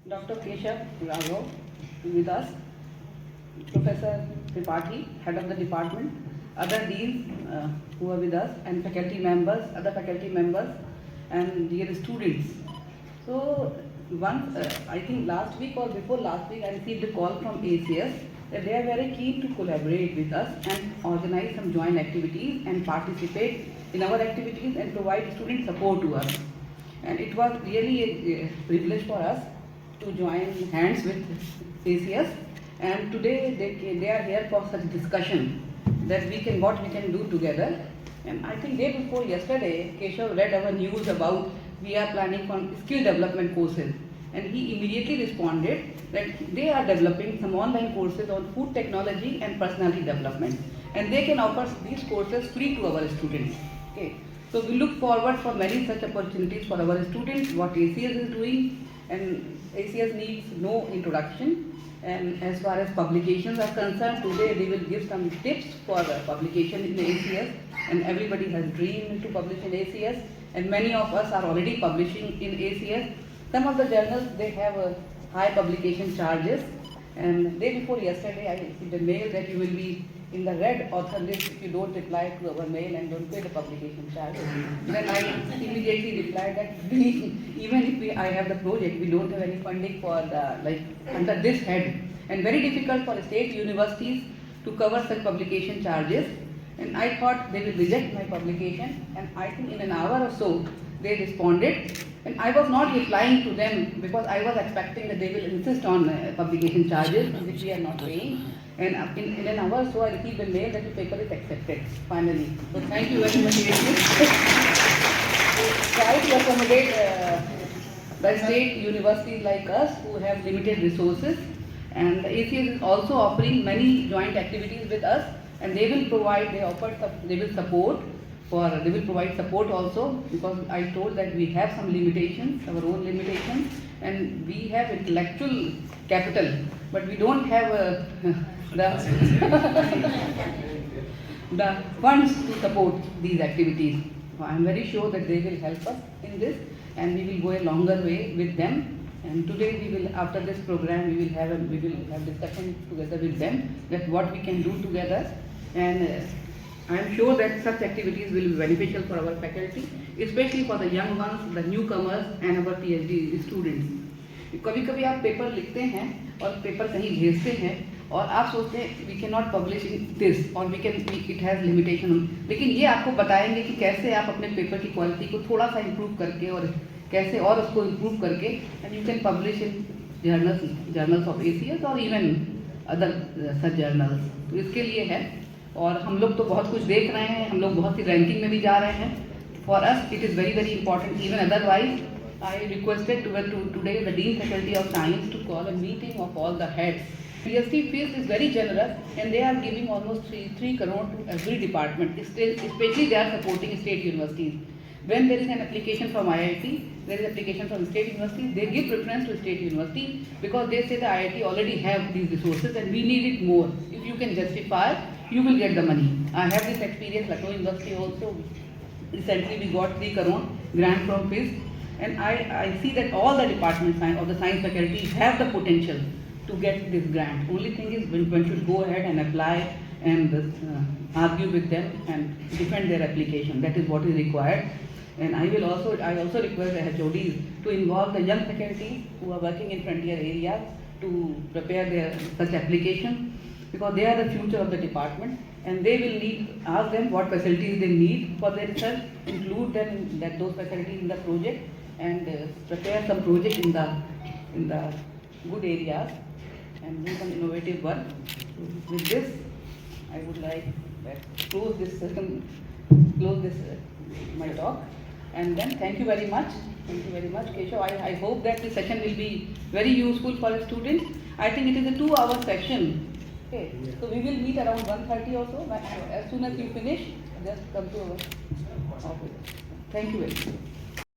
Dr. Keshav Raghav with us, Professor Tripathi, head of the department, other deans who are with us, and faculty members, other faculty members, and dear students. So once, I think last week or before last week, I received a call from ACS that they are very keen to collaborate with us and organize some joint activities and participate in our activities and provide student support to us. And it was really a privilege for us to join hands with ACS, and today they are here for such discussion that what we can do together. And I think day before yesterday, Keshav read our news about we are planning for skill development courses, and he immediately responded that they are developing some online courses on food technology and personality development, and they can offer these courses free to our students. Okay. So we look forward for many such opportunities for our students, what ACS is doing, and ACS needs no introduction. And as far as publications are concerned, today they will give some tips for publication in ACS, and everybody has dreamed to publish in ACS, and many of us are already publishing in ACS. Some of the journals, they have high publication charges, and day before yesterday I received a mail that you will be in the red author list if you don't reply to our mail and don't pay the publication charge. Then I immediately replied that I have the project, we don't have any funding for under this head, and very difficult for state universities to cover such publication charges. And I thought they will reject my publication, and I think in an hour or so they responded. And I was not replying to them because I was expecting that they will insist on publication charges, which we are not paying. And in an hour or so, I received a mail that the paper is accepted, finally. So thank you very much, ACS. Try to accommodate the state universities like us who have limited resources. And the ACS is also offering many joint activities with us, and they will provide, they will provide support also, because I told that we have some limitations, our own limitations, and we have intellectual capital, but we don't have the funds to support these activities. So I am very sure that they will help us in this, and we will go a longer way with them. And today we will, after this program, we will have discussion together with them that what we can do together. And I am sure that such activities will be beneficial for our faculty, especially for the young ones, the newcomers, and our PhD students. कभी कभी आप paper लिखते हैं और paper कहीं भेजते हैं और आप सोचते हैं we can not publish in this और इट हैज़ लिमिटेशन, लेकिन ये आपको बताएंगे कि कैसे आप अपने पेपर की क्वालिटी को थोड़ा सा इम्प्रूव करके और कैसे और उसको इम्प्रूव करके and you can publish in journals of ACS और इवन अदर सच जर्नल्स. तो इसके लिए है, और हम लोग तो बहुत कुछ देख रहे हैं, हम लोग बहुत सी रैंकिंग में भी जा रहे हैं. For us it is very very important. Even otherwise I requested today the Dean Faculty of Science to call a meeting of all the heads. PhD fees is very generous, and they are giving almost 3 crore to every department. Especially they are supporting state universities. When there is an application from IIT, there is application from state universities, they give preference to state university because they say the IIT already have these resources and we need it more. If you can justify, you will get the money. I have this experience. Lucknow University also, recently we got 3 crore grant from FIS. And I see that all the departments of the science faculty have the potential to get this grant. Only thing is one should go ahead and apply and argue with them and defend their application. That is what is required. And I also request the HODs to involve the young faculty who are working in frontier areas to prepare their such application, because they are the future of the department, and they will ask them what facilities they need for their research, include them those facilities in the project, and prepare some project in the good areas and do some innovative work. With this, I would like to close this my talk, and then thank you very much. Thank you very much, Keshav. I hope that this session will be very useful for the students. I think it is a 2-hour session. Okay, so we will meet around 1:30 or so. As soon as you finish, just come to our office. Thank you very much.